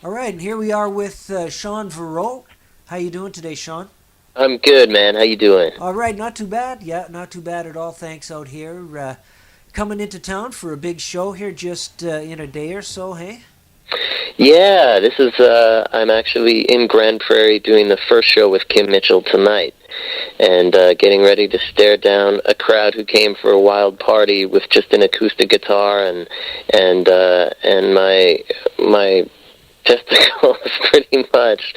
All right, and here we are with Shaun Verreault. How you doing today, Shaun? I'm good, man. How you doing? All right, not too bad. Yeah, not too bad at all. Thanks out here. Coming into town for a big show here just in a day or so, hey? Yeah, this is I'm actually in Grand Prairie doing the first show with Kim Mitchell tonight and getting ready to stare down a crowd who came for a wild party with just an acoustic guitar and my testicles pretty much.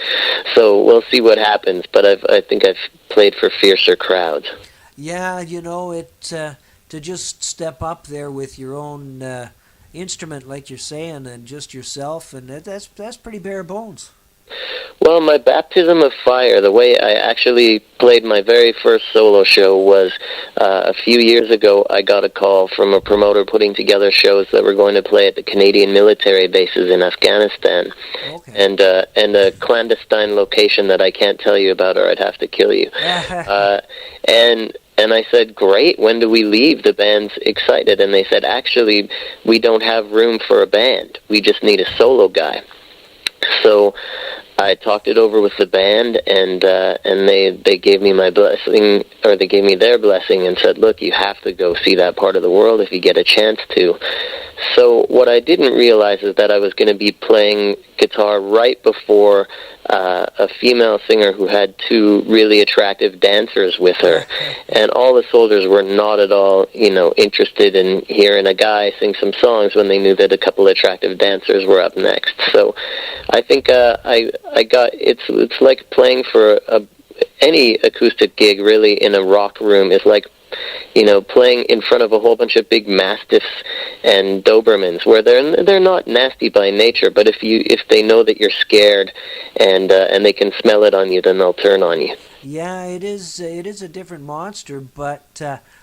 So we'll see what happens, but I think I've played for fiercer crowds. Yeah, to just step up there with your own instrument, like you're saying, and just yourself, and that's pretty bare bones. Well, my baptism of fire, the way I actually played my very first solo show was a few years ago. I got a call from a promoter putting together shows that were going to play at the Canadian military bases in Afghanistan, Okay. and a clandestine location that I can't tell you about, or I'd have to kill you. Uh, and I said, great, when do we leave? The band's excited. And they said, actually, we don't have room for a band. We just need a solo guy. So I talked it over with the band, and they gave me my blessing, or they gave me their blessing, and said, "Look, you have to go see that part of the world if you get a chance to." So what I didn't realize is that I was going to be playing guitar right before a female singer who had two really attractive dancers with her, and all the soldiers were not at all, interested in hearing a guy sing some songs when they knew that a couple of attractive dancers were up next. So I think I got it's like playing for any acoustic gig really in a rock room is like playing in front of a whole bunch of big mastiffs and Dobermans, where they're not nasty by nature, but if they know that you're scared and they can smell it on you, then they'll turn on you. Yeah, it is. It is a different monster, but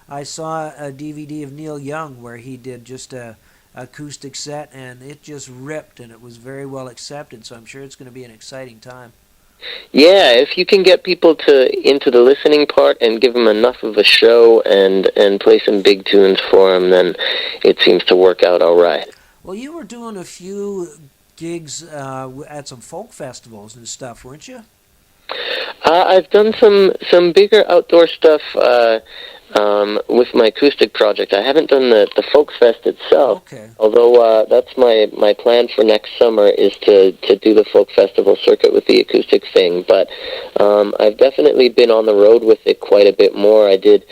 I saw a DVD of Neil Young where he did just a acoustic set, and it just ripped, and it was very well accepted. So I'm sure it's going to be an exciting time. Yeah, if you can get people to into the listening part and give them enough of a show and play some big tunes for them, then it seems to work out all right. Well, you were doing a few gigs at some folk festivals and stuff, weren't you? I've done some bigger outdoor stuff with my acoustic project. I haven't done the Folks Fest itself, Okay. although that's my plan for next summer is to do the folk festival circuit with the acoustic thing. But I've definitely been on the road with it quite a bit more. I did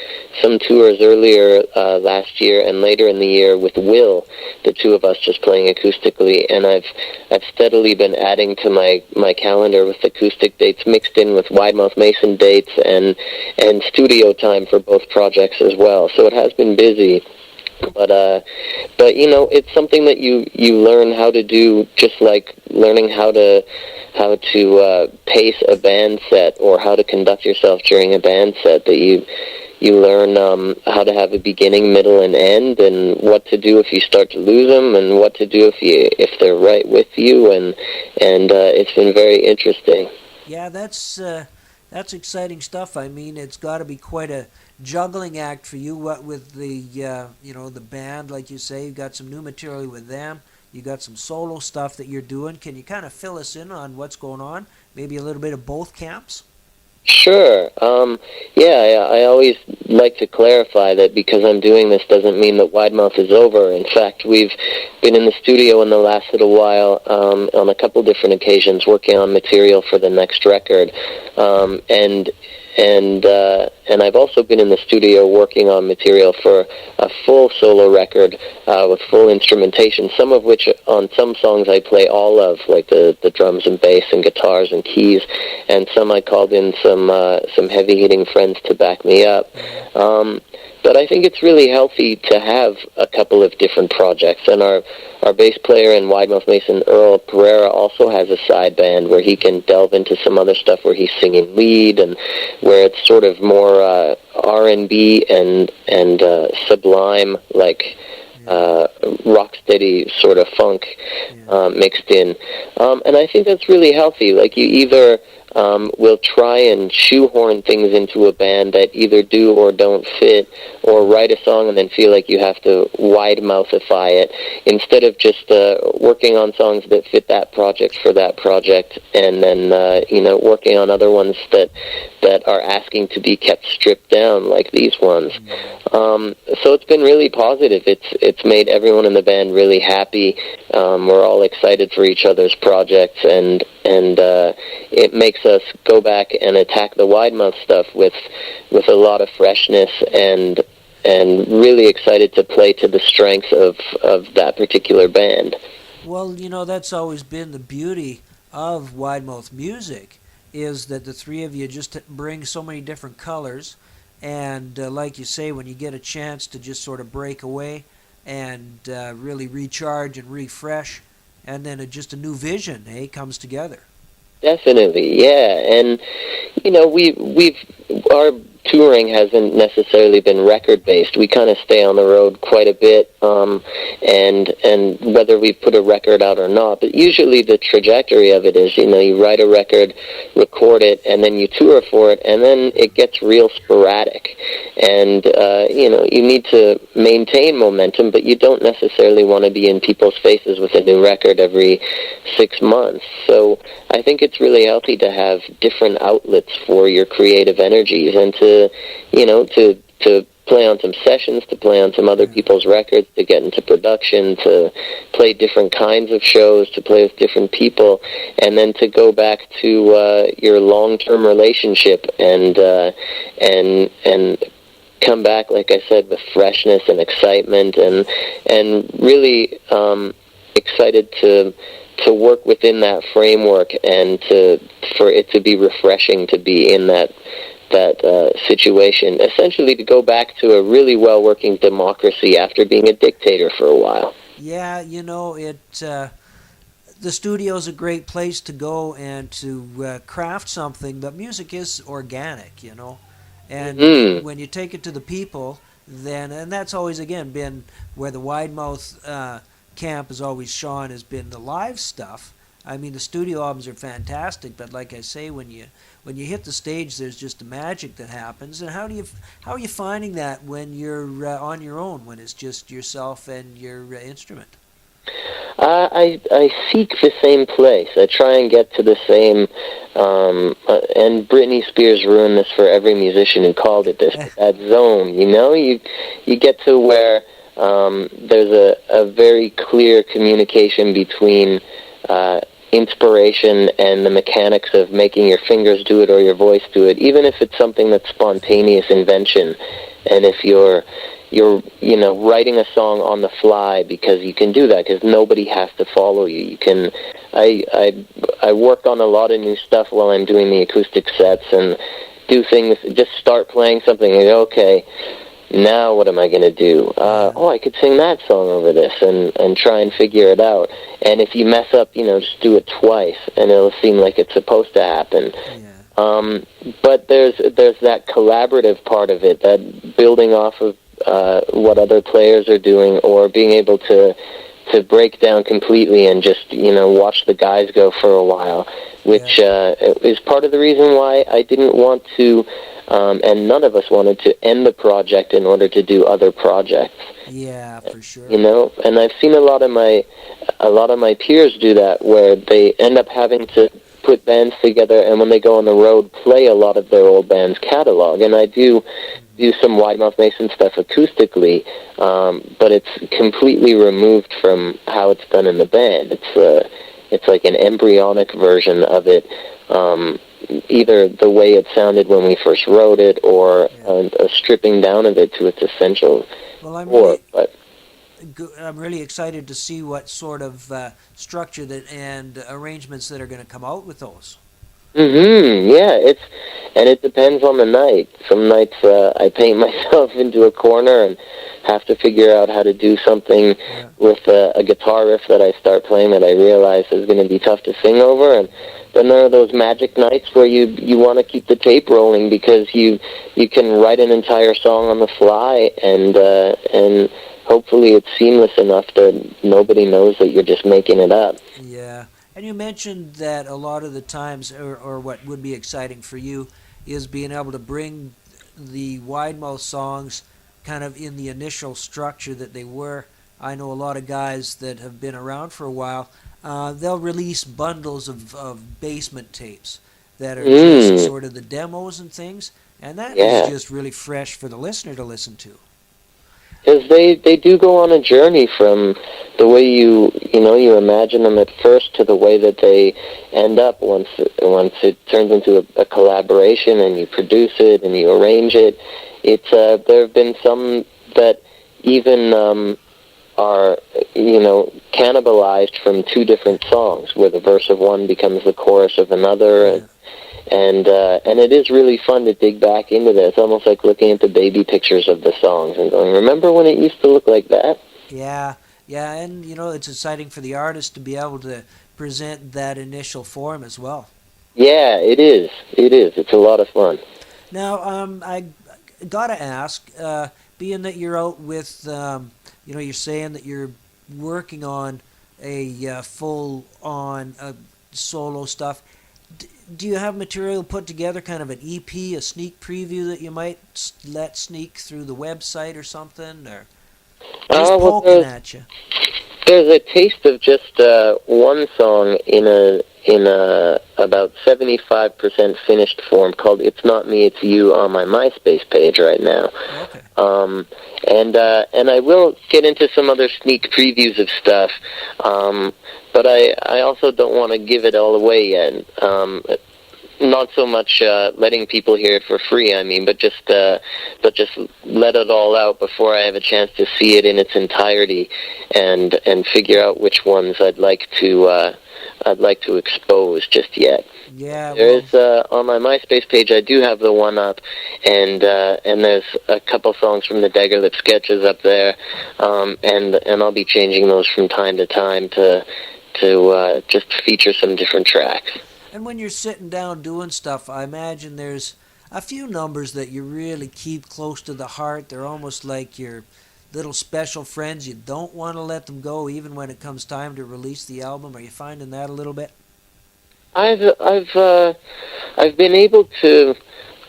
some tours earlier last year and later in the year with Will, the two of us just playing acoustically, and I've steadily been adding to my calendar with acoustic dates mixed in with Widemouth Mason dates and studio time for both projects as well. So it has been busy, but it's something that you learn how to do, just like learning how to pace a band set or how to conduct yourself during a band set. That you learn how to have a beginning, middle, and end, and what to do if you start to lose them, and what to do if they're right with you, and it's been very interesting. Yeah, that's exciting stuff. I mean, it's got to be quite a juggling act for you. What with the the band, like you say, you got some new material with them. You got some solo stuff that you're doing. Can you kind of fill us in on what's going on? Maybe a little bit of both camps. Sure. Yeah, I always like to clarify that because I'm doing this doesn't mean that Widemouth is over. In fact, we've been in the studio in the last little while on a couple different occasions working on material for the next record. And I've also been in the studio working on material for a full solo record with full instrumentation, some of which on some songs I play all of, like the drums and bass and guitars and keys, and some I called in some heavy-hitting friends to back me up. But I think it's really healthy to have a couple of different projects, and our bass player in Widemouth Mason, Earl Pereira, also has a side band where he can delve into some other stuff where he's singing lead and where it's sort of more R&B and sublime, like rocksteady sort of funk Yeah. mixed in. And I think that's really healthy. Like you either will try and shoehorn things into a band that either do or don't fit, or write a song and then feel like you have to wide-mouthify it, instead of just working on songs that fit that project for that project, and then working on other ones that are asking to be kept stripped down, like these ones. So it's been really positive. It's made everyone in the band really happy. We're all excited for each other's projects, and it makes us go back and attack the wide mouth stuff with a lot of freshness, and really excited to play to the strengths of that particular band. Well, that's always been the beauty of wide mouth music, is that the three of you just bring so many different colors, and like you say, when you get a chance to just sort of break away and really recharge and refresh, and then just a new vision comes together. Definitely, yeah. And we've our touring hasn't necessarily been record based. We kind of stay on the road quite a bit, and whether we put a record out or not. But usually the trajectory of it is, you write a record, record it, and then you tour for it, and then it gets real sporadic. And you need to maintain momentum, but you don't necessarily want to be in people's faces with a new record every 6 months. So I think it's really healthy to have different outlets for your creative energies, and to play on some sessions, to play on some other people's records, to get into production, to play different kinds of shows, to play with different people, and then to go back to your long-term relationship and come back, like I said, with freshness and excitement, and really excited to work within that framework, and for it to be refreshing to be in that situation, essentially to go back to a really well-working democracy after being a dictator for a while. Yeah, the studio is a great place to go and to craft something, but music is organic, and when you take it to the people, then, and that's always, again, been where the wide mouth camp has always, Shaun, has been the live stuff. I mean, the studio albums are fantastic, but like I say, when you hit the stage, there's just a magic that happens. And how are you finding that when you're on your own, when it's just yourself and your instrument? I seek the same place. I try and get to the same, and Britney Spears ruined this for every musician who called it this, that zone, you get to where there's a very clear communication between inspiration and the mechanics of making your fingers do it or your voice do it, even if it's something that's spontaneous invention. And if you're writing a song on the fly, because you can do that, because nobody has to follow you. You can. I work on a lot of new stuff while I'm doing the acoustic sets, and do things. Just start playing something and go, okay, now what am I going to do? I could sing that song over this, and try and figure it out. And if you mess up, just do it twice, and it'll seem like it's supposed to happen. Yeah. But there's that collaborative part of it, that building off of what other players are doing, or being able to break down completely and just watch the guys go for a while, which is part of the reason why I didn't want to. And none of us wanted to end the project in order to do other projects. Yeah, for sure. And I've seen a lot of my peers do that, where they end up having to put bands together, and when they go on the road, play a lot of their old band's catalog. And I do some Wide Mouth Mason stuff acoustically, but it's completely removed from how it's done in the band. It's like an embryonic version of it. Either the way it sounded when we first wrote it, or a stripping down of it to its essential core. I'm really excited to see what sort of structure and arrangements that are going to come out with those. Yeah, it depends on the night. Some nights I paint myself into a corner and have to figure out how to do something with a guitar riff that I start playing that I realize is going to be tough to sing over, and then there are those magic nights where you want to keep the tape rolling, because you can write an entire song on the fly, and hopefully it's seamless enough that nobody knows that you're just making it up. Yeah. And you mentioned that a lot of the times, or what would be exciting for you, is being able to bring the wide mouth songs kind of in the initial structure that they were. I know a lot of guys that have been around for a while. They'll release bundles of basement tapes that are just Mm, sort of the demos and things, and that is yeah. just really fresh for the listener to listen to. Because they do go on a journey from the way you imagine them at first to the way that they end up once it turns into a collaboration and you produce it and you arrange it. It's there have been some that even are cannibalized from two different songs, where the verse of one becomes the chorus of another. Yeah. And it is really fun to dig back into that. It's almost like looking at the baby pictures of the songs and going, remember when it used to look like that? Yeah, yeah, and it's exciting for the artist to be able to present that initial form as well. Yeah, it is. It is. It's a lot of fun. Now, I gotta ask, being that you're out with, you're saying that you're working on a full-on solo stuff. Do you have material put together, kind of an EP, a sneak preview that you might let sneak through the website or something, or just Well, poking at you? there's a taste of just one song in a about 75% finished form called "It's Not Me, It's You" on my MySpace page right now. Okay. And I will get into some other sneak previews of stuff, but I also don't want to give it all away yet. Not so much letting people hear it for free, I mean, but just let it all out before I have a chance to see it in its entirety, and figure out which ones I'd like to expose just yet. Yeah, There well, is on my MySpace page. I do have the one up, and there's a couple songs from the Dagger Lip sketches up there, and I'll be changing those from time to time to just feature some different tracks. and when you're sitting down doing stuff, I imagine there's a few numbers that you really keep close to the heart. They're almost like your little special friends. You don't want to let them go, even when it comes time to release the album. Are you finding that a little bit? I've been able to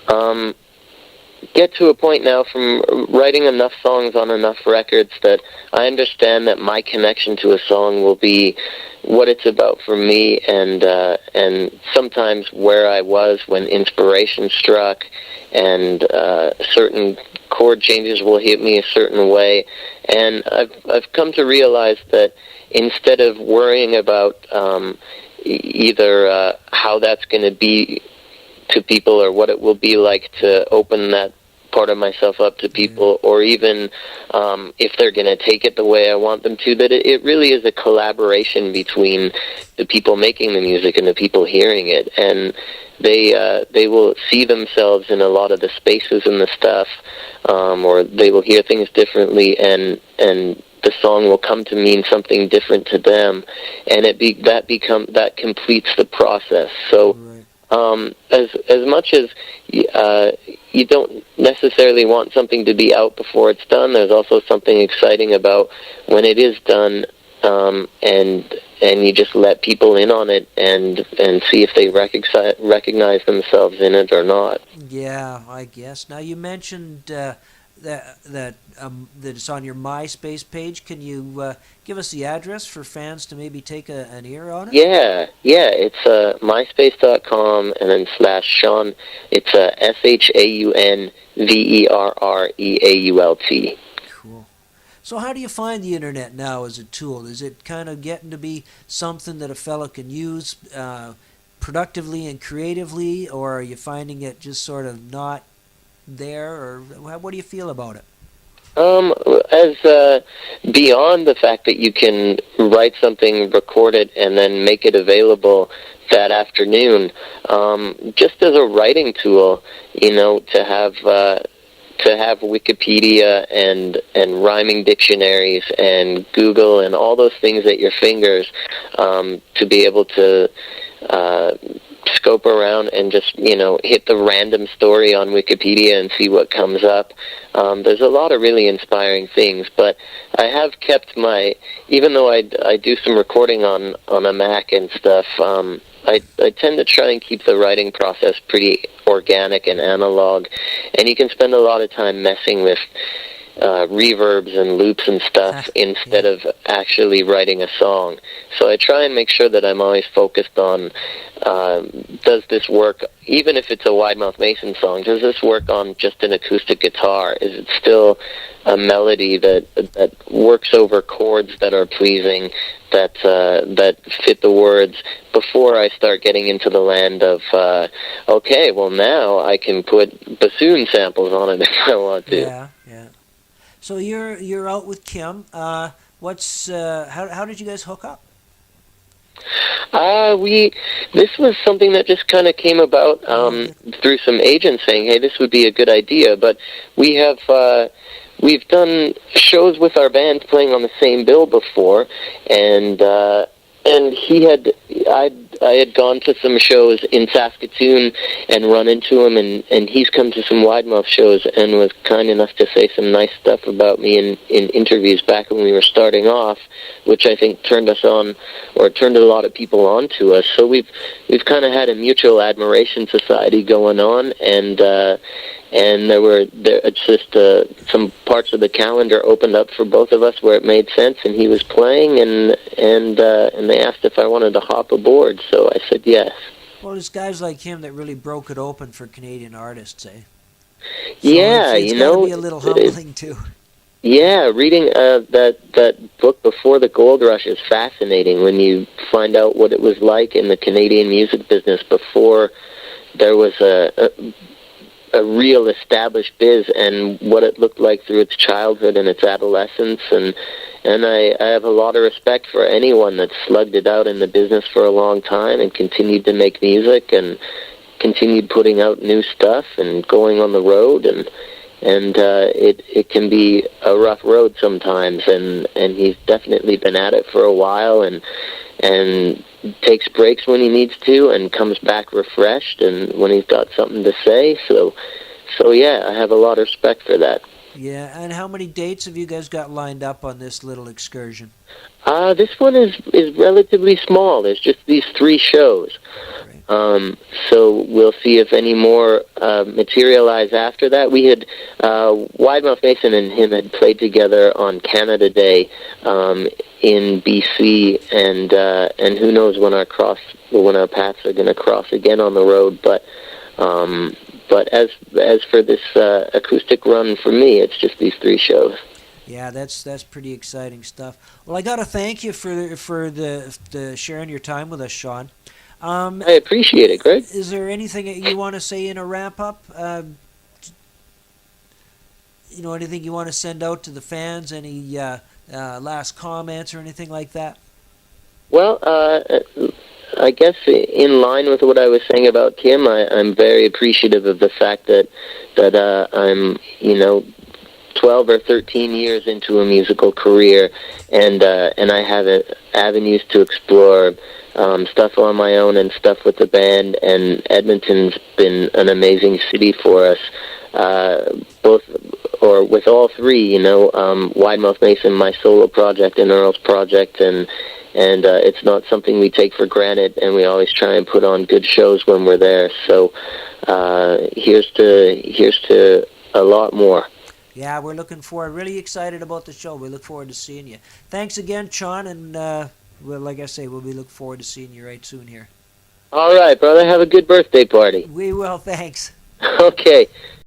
um, get to a point now from writing enough songs on enough records that I understand that my connection to a song will be what it's about for me, and sometimes where I was when inspiration struck, and certain chord changes will hit me a certain way, and I've come to realize that instead of worrying about either how that's going to be to people or what it will be like to open that part of myself up to people, or even if they're going to take it the way I want them to, that it really is a collaboration between the people making the music and the people hearing it, and they will see themselves in a lot of the spaces and the stuff, or they will hear things differently, and the song will come to mean something different to them, and that completes the process. So as much as you don't necessarily want something to be out before it's done, there's also something exciting about when it is done, and you just let people in on it and see if they recognize themselves in it or not. Yeah, I guess. Now you mentioned that it's on your MySpace page. Can you give us the address for fans to maybe take an ear on it? Yeah, it's myspace.com and then /Shaun. It's ShaunVerreault. Cool. So how do you find the internet now as a tool? Is it kind of getting to be something that a fellow can use productively and creatively, or are you finding it just sort of not there, or what do you feel about it? As beyond the fact that you can write something, record it, and then make it available that afternoon, just as a writing tool, to have Wikipedia and rhyming dictionaries and Google and all those things at your fingers, to be able to scope around and just, hit the random story on Wikipedia and see what comes up. There's a lot of really inspiring things, but I have kept even though I do some recording on a Mac and stuff, I tend to try and keep the writing process pretty organic and analog, and you can spend a lot of time messing with reverbs and loops and stuff instead of actually writing a song. So I try and make sure that I'm always focused on, does this work, even if it's a Wide Mouth Mason song, does this work on just an acoustic guitar? Is it still a melody that works over chords that are pleasing, that fit the words, before I start getting into the land of, okay, well now I can put bassoon samples on it if I want to. Yeah. So you're out with Kim. How did you guys hook up? This was something that just kind of came about through some agents saying, hey, this would be a good idea. But we've done shows with our band playing on the same bill before, and I had gone to some shows in Saskatoon and run into him, and he's come to some Wide Mouth shows and was kind enough to say some nice stuff about me in interviews back when we were starting off, which I think turned us on, or turned a lot of people on to us. So we've kind of had a mutual admiration society going on, and it's just some parts of the calendar opened up for both of us where it made sense, and he was playing, and they asked if I wanted to hop aboard, so I said yes. Well, it's guys like him that really broke it open for Canadian artists, eh? So yeah, it's gotta be a little humbling too. Yeah, reading that book Before the Gold Rush is fascinating when you find out what it was like in the Canadian music business before there was a real established biz, and what it looked like through its childhood and its adolescence, and I have a lot of respect for anyone that slugged it out in the business for a long time and continued to make music and continued putting out new stuff and going on the road, and it can be a rough road sometimes, and he's definitely been at it for a while, and takes breaks when he needs to and comes back refreshed and when he's got something to say. So yeah, I have a lot of respect for that. Yeah, and how many dates have you guys got lined up on this little excursion? This one is relatively small. There's just these 3 shows. Right. So we'll see if any more materialize after that. We had Wide Mouth Mason and him had played together on Canada Day in BC, and who knows when our paths are going to cross again on the road. But as for this acoustic run for me, it's just these 3 shows. Yeah, that's pretty exciting stuff. Well, I got to thank you for the sharing your time with us, Shaun. I appreciate it, Greg. Is there anything that you want to say in a wrap-up? Anything you want to send out to the fans? Any last comments or anything like that? Well, I guess in line with what I was saying about Kim, I'm very appreciative of the fact that I'm 12 or 13 years into a musical career, and I have avenues to explore, stuff on my own and stuff with the band, and Edmonton's been an amazing city for us, with all 3, Wide Mouth Mason, my solo project, and Earl's project, and it's not something we take for granted, and we always try and put on good shows when we're there. So here's to a lot more. Yeah, we're looking forward. Really excited about the show. We look forward to seeing you. Thanks again, Shaun, and like I say, we'll be looking forward to seeing you right soon here. All right, brother. Have a good birthday party. We will. Thanks. Okay.